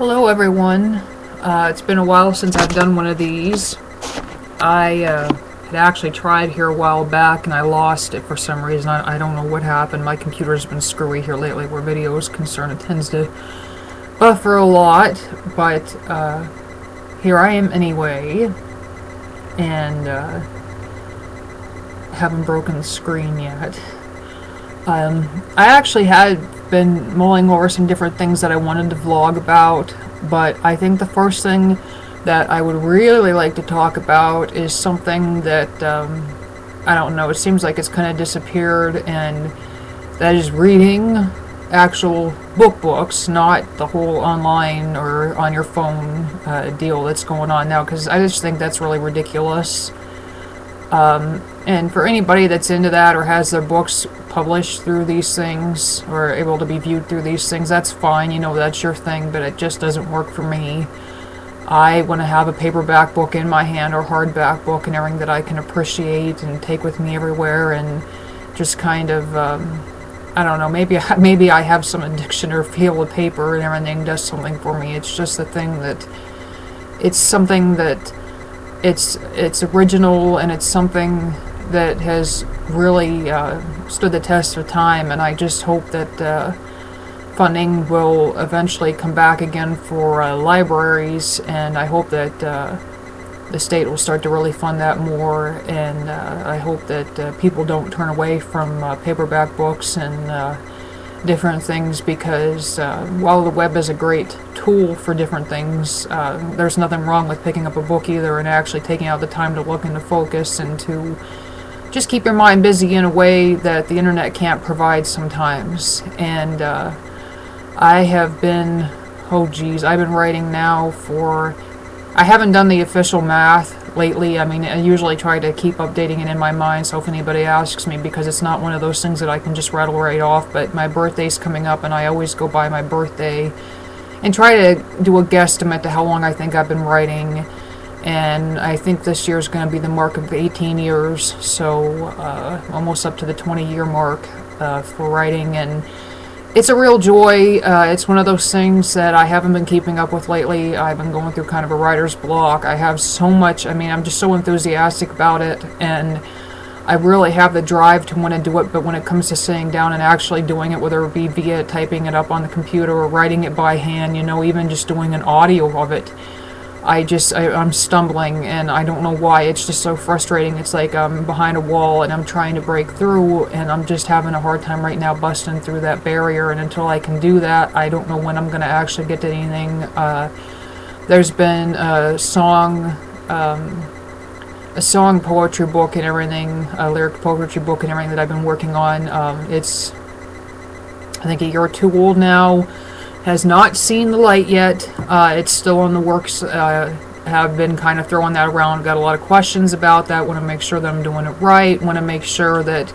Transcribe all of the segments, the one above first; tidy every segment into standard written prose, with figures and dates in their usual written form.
Hello everyone. It's been a while since I've done one of these. I had actually tried here a while back and I lost it for some reason. I don't know what happened. My computer's been screwy here lately where video is concerned. It tends to buffer a lot, but here I am anyway, and haven't broken the screen yet. I actually had been mulling over some different things that I wanted to vlog about, but I think the first thing that I would really like to talk about is something that, I don't know, it seems like it's kind of disappeared, and that is reading actual books, not the whole online or on your phone deal that's going on now, because I just think that's really ridiculous. And for anybody that's into that or has their books published through these things or able to be viewed through these things, that's fine, you know, that's your thing, but it just doesn't work for me. I want to have a paperback book in my hand or hardback book and everything that I can appreciate and take with me everywhere, and just kind of, I don't know, maybe I have some addiction or feel of paper and everything does something for me. It's just the thing that, it's something that it's original, and it's something that has really stood the test of time, and I just hope that funding will eventually come back again for libraries, and I hope that the state will start to really fund that more, and I hope that people don't turn away from paperback books and different things, because while the web is a great tool for different things, there's nothing wrong with picking up a book either and actually taking out the time to look and to focus and to just keep your mind busy in a way that the internet can't provide sometimes. And I have been, I've been writing now for, I haven't done the official math lately. I mean, I usually try to keep updating it in my mind, so if anybody asks me, because it's not one of those things that I can just rattle right off, but my birthday's coming up and I always go by my birthday and try to do a guesstimate to how long I think I've been writing, and I think this year is going to be the mark of 18 years, so almost up to the 20-year mark for writing, and it's a real joy. It's one of those things that I haven't been keeping up with lately. I've been going through kind of a writer's block. I have so much, I mean, I'm just so enthusiastic about it, and I really have the drive to want to do it, but when it comes to sitting down and actually doing it, whether it be via typing it up on the computer or writing it by hand, you know, even just doing an audio of it, I'm stumbling, and I don't know why. It's just so frustrating. It's like I'm behind a wall and I'm trying to break through, and I'm just having a hard time right now busting through that barrier, and until I can do that, I don't know when I'm going to actually get to anything. There's been a song poetry book and everything, a lyric poetry book and everything that I've been working on. It's, I think, a year or two old now. Has not seen the light yet. It's still in the works. Have been kind of throwing that around. Got a lot of questions about that. Want to make sure that I'm doing it right. Want to make sure that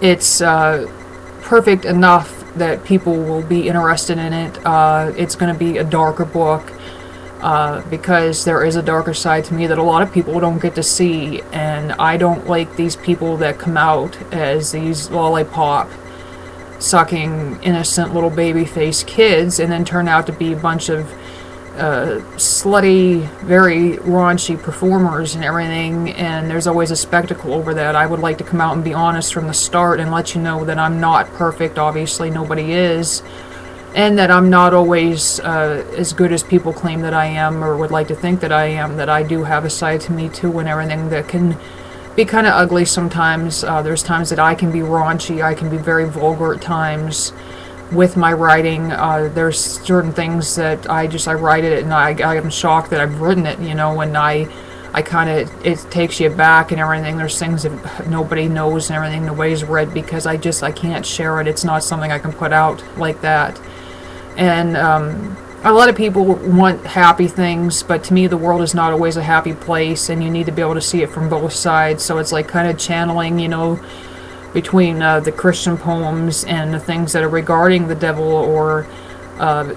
it's perfect enough that people will be interested in it. It's going to be a darker book because there is a darker side to me that a lot of people don't get to see, and I don't like these people that come out as these lollipop sucking innocent little baby face kids and then turn out to be a bunch of slutty, very raunchy performers and everything, and there's always a spectacle over that. I would like to come out and be honest from the start and let you know that I'm not perfect. Obviously nobody is, and that I'm not always as good as people claim that I am or would like to think that I am, that I do have a side to me too and everything that can be kind of ugly sometimes. There's times that I can be raunchy, I can be very vulgar at times with my writing. There's certain things that I write it and I am shocked that I've written it, you know, and I kind of, it takes you back and everything. There's things that nobody knows and everything, nobody's read, because I can't share it. It's not something I can put out like that. And a lot of people want happy things, but to me the world is not always a happy place, and you need to be able to see it from both sides. So it's like kind of channeling, you know, between the Christian poems and the things that are regarding the devil, or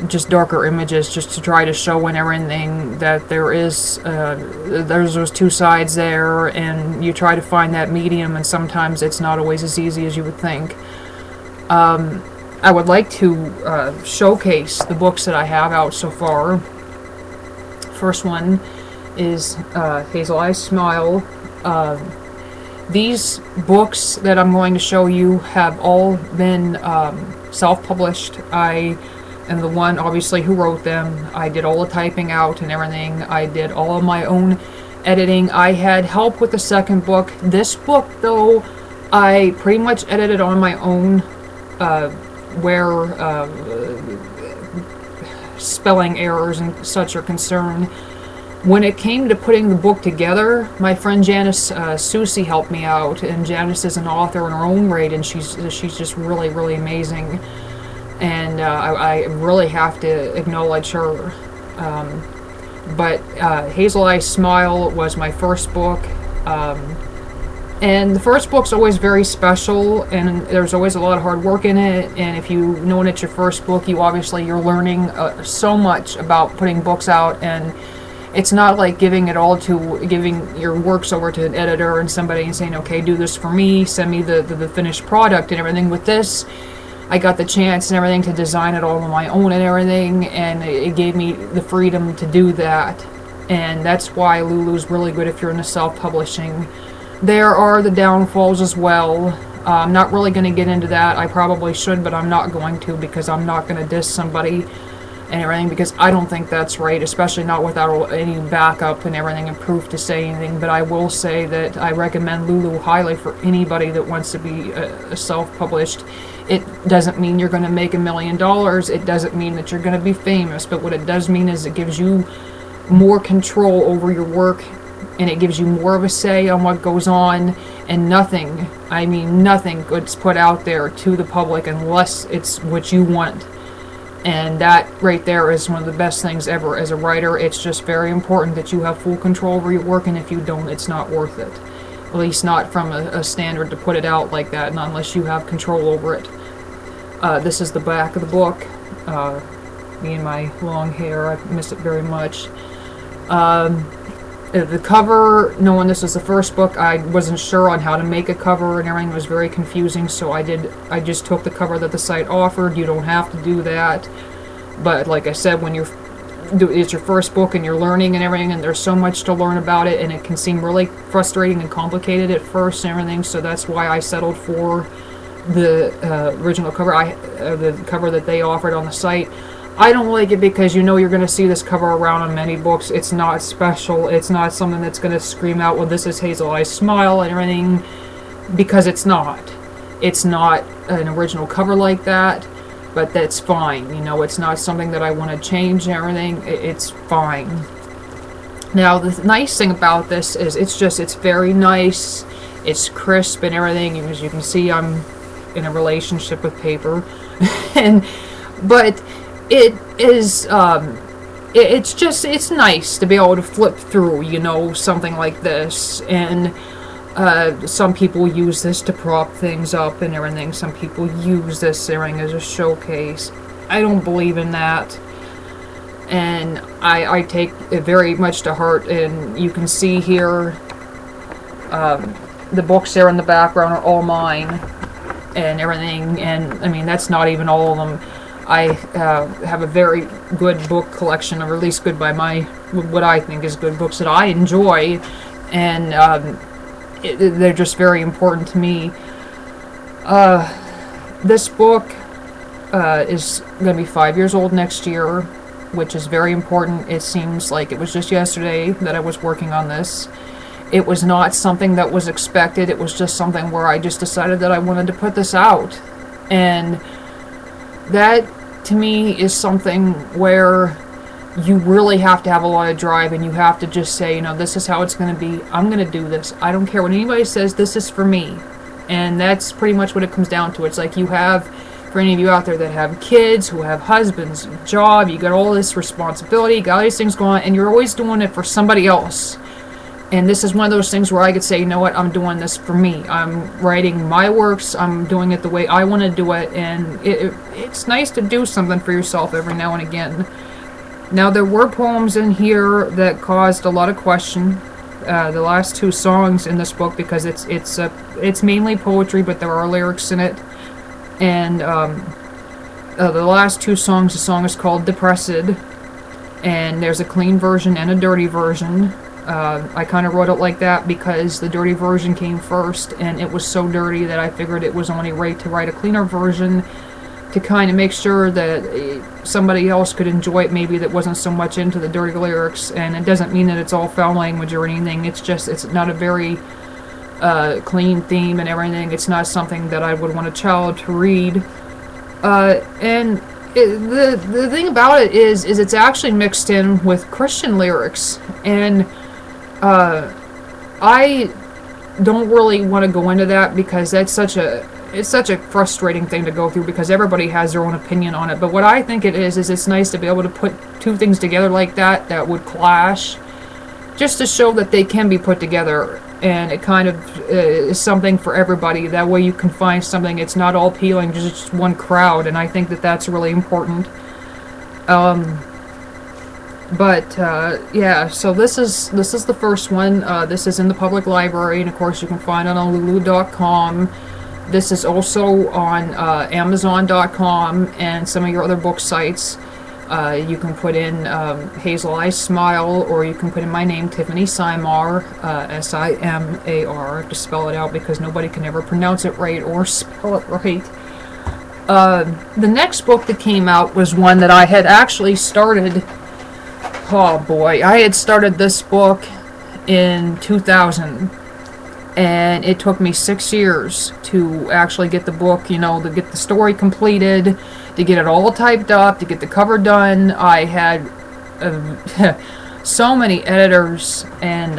just darker images, just to try to show in everything that there's those two sides there, and you try to find that medium, and sometimes it's not always as easy as you would think. I would like to showcase the books that I have out so far. First one is Hazel Eyes Smile. These books that I'm going to show you have all been self-published. I am the one, obviously, who wrote them. I did all the typing out and everything. I did all of my own editing. I had help with the second book. This book, though, I pretty much edited on my own, where spelling errors and such are concerned. When it came to putting the book together, my friend Janice Susie helped me out, and Janice is an author in her own right, and she's just really, really amazing, and I really have to acknowledge her. But Hazel Eyes Smile was my first book, and the first book's always very special, and there's always a lot of hard work in it, and if you know it's your first book, you're learning so much about putting books out, and it's not like giving your works over to an editor and somebody and saying, okay, do this for me, send me the finished product and everything. With this, I got the chance and everything to design it all on my own and everything, and it gave me the freedom to do that. And that's why Lulu's really good if you're into self-publishing. There are the downfalls as well. I'm not really going to get into that. I probably should, but I'm not going to, because I'm not going to diss somebody and everything, because I don't think that's right, especially not without any backup and everything and proof to say anything. But I will say that I recommend Lulu highly for anybody that wants to be self-published. It doesn't mean you're going to make $1 million. It doesn't mean that you're going to be famous. But what it does mean is it gives you more control over your work, and it gives you more of a say on what goes on, and nothing, I mean nothing, gets put out there to the public unless it's what you want. And that right there is one of the best things ever. As a writer, it's just very important that you have full control over your work, and if you don't, it's not worth it. At least not from a standard to put it out like that, and unless you have control over it. This is the back of the book. Me and my long hair, I miss it very much. The cover, knowing this was the first book, I wasn't sure on how to make a cover, and everything was very confusing, so I just took the cover that the site offered. You don't have to do that, but like I said, when it's your first book and you're learning and everything, and there's so much to learn about it, and it can seem really frustrating and complicated at first and everything, so that's why I settled for the original cover, the cover that they offered on the site. I don't like it because you're going to see this cover around on many books. It's not special. It's not something that's going to scream out, well, this is Hazel Eyes Smile and everything, because it's not. It's not an original cover like that, but that's fine. It's not something that I want to change and everything. It's fine. Now, the nice thing about this is it's very nice. It's crisp and everything. As you can see, I'm in a relationship with paper. But it is, it's nice to be able to flip through, something like this. And some people use this to prop things up and everything. Some people use this everything as a showcase. I don't believe in that. And I take it very much to heart. And you can see here, the books there in the background are all mine and everything. And I mean, that's not even all of them. I have a very good book collection, or at least good by what I think is good books that I enjoy, and they're just very important to me. This book is going to be 5 years old next year, which is very important. It seems like it was just yesterday that I was working on this. It was not something that was expected. It was just something where I just decided that I wanted to put this out. And that, to me, is something where you really have to have a lot of drive, and you have to just say, this is how it's going to be. I'm going to do this. I don't care what anybody says. This is for me. And that's pretty much what it comes down to. It's like you have, for any of you out there that have kids, who have husbands, job, you got all this responsibility, you got all these things going on, and you're always doing it for somebody else. And this is one of those things where I could say, you know what, I'm doing this for me. I'm writing my works, I'm doing it the way I want to do it, and it's nice to do something for yourself every now and again. Now, there were poems in here that caused a lot of question. The last two songs in this book, because it's mainly poetry, but there are lyrics in it. And the last two songs, the song is called Depressed, and there's a clean version and a dirty version. I kind of wrote it like that because the dirty version came first, and it was so dirty that I figured it was only right to write a cleaner version to kind of make sure that somebody else could enjoy it, maybe that wasn't so much into the dirty lyrics. And it doesn't mean that it's all foul language or anything. It's just, it's not a very clean theme and everything. It's not something that I would want a child to read. The thing about it is it's actually mixed in with Christian lyrics, and I don't really want to go into that because it's such a frustrating thing to go through because everybody has their own opinion on it. But what I think it is it's nice to be able to put two things together like that would clash, just to show that they can be put together, and it kind of is something for everybody. That way you can find something, it's not all appealing to just one crowd, and I think that that's really important. Yeah, so this is the first one. This is in the public library, and of course you can find it on lulu.com. This is also on amazon.com and some of your other book sites. You can put in Hazel Eyes Smile, or you can put in my name, Tiffany Simar, S-I-M-A-R. I have to spell it out because nobody can ever pronounce it right or spell it right. The next book that came out was one that I had actually started. Oh boy, I had started this book in 2000, and it took me 6 years to actually get the book, to get the story completed, to get it all typed up, to get the cover done. I had so many editors, and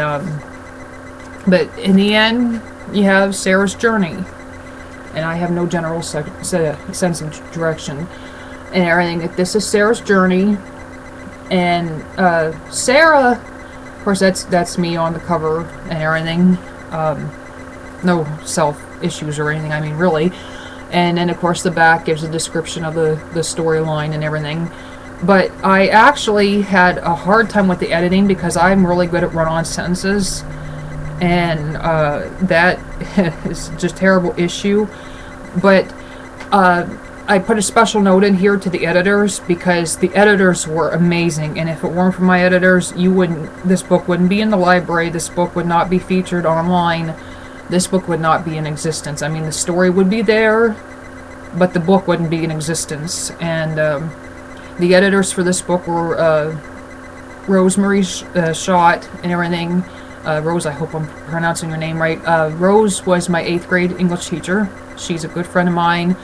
but in the end, you have Sarah's journey, and I have no general sense of direction and everything. This is Sarah's journey. And Sarah, of course, that's me on the cover and everything. No self issues or anything, I mean, really. And then, of course, the back gives a description of the storyline and everything. But I actually had a hard time with the editing because I'm really good at run-on sentences. And that is just a terrible issue. But I put a special note in here to the editors because the editors were amazing, and if it weren't for my editors, this book wouldn't be in the library, this book would not be featured online, this book would not be in existence. I mean, the story would be there, but the book wouldn't be in existence. And the editors for this book were Rosemary Schott and everything. Rose, I hope I'm pronouncing your name right. Rose was my 8th grade English teacher. She's a good friend of mine.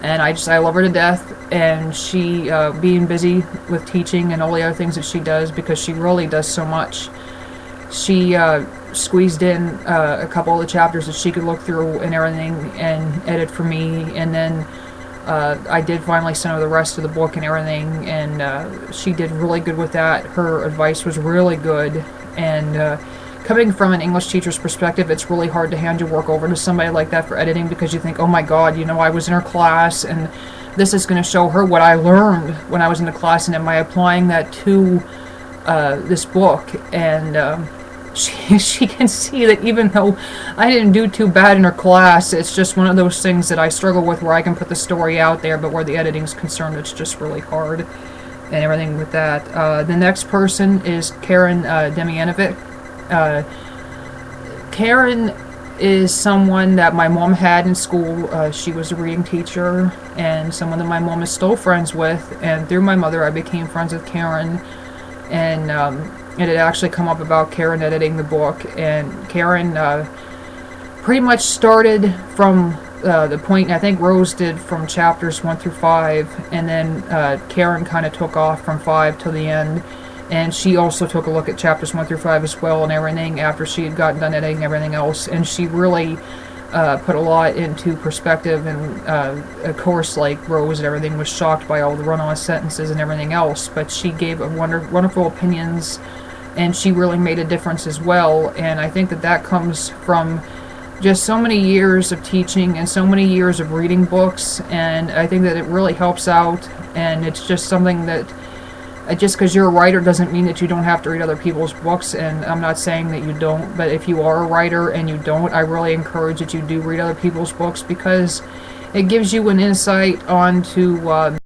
And I love her to death, and she, being busy with teaching and all the other things that she does, because she really does so much, she squeezed in a couple of the chapters that she could look through and everything and edit for me, and then I did finally send her the rest of the book and everything, and she did really good with that. Her advice was really good, and coming from an English teacher's perspective, it's really hard to hand your work over to somebody like that for editing because you think, oh my god, I was in her class and this is going to show her what I learned when I was in the class, and am I applying that to this book? And she can see that even though I didn't do too bad in her class, it's just one of those things that I struggle with where I can put the story out there, but where the editing's concerned, it's just really hard and everything with that. The next person is Karen Demianovic. Karen is someone that my mom had in school. She was a reading teacher and someone that my mom is still friends with, and through my mother I became friends with Karen, and it had actually come up about Karen editing the book, and Karen pretty much started from the point, I think Rose did from chapters 1 through 5, and then Karen kind of took off from 5 till the end. And she also took a look at chapters 1 through 5 as well and everything after she had gotten done editing everything else. And she really put a lot into perspective. And of course, like Rose and everything, was shocked by all the run-on sentences and everything else. But she gave wonderful opinions, and she really made a difference as well. And I think that comes from just so many years of teaching and so many years of reading books. And I think that it really helps out. And it's just something that... just because you're a writer doesn't mean that you don't have to read other people's books, and I'm not saying that you don't, but if you are a writer and you don't, I really encourage that you do read other people's books, because it gives you an insight onto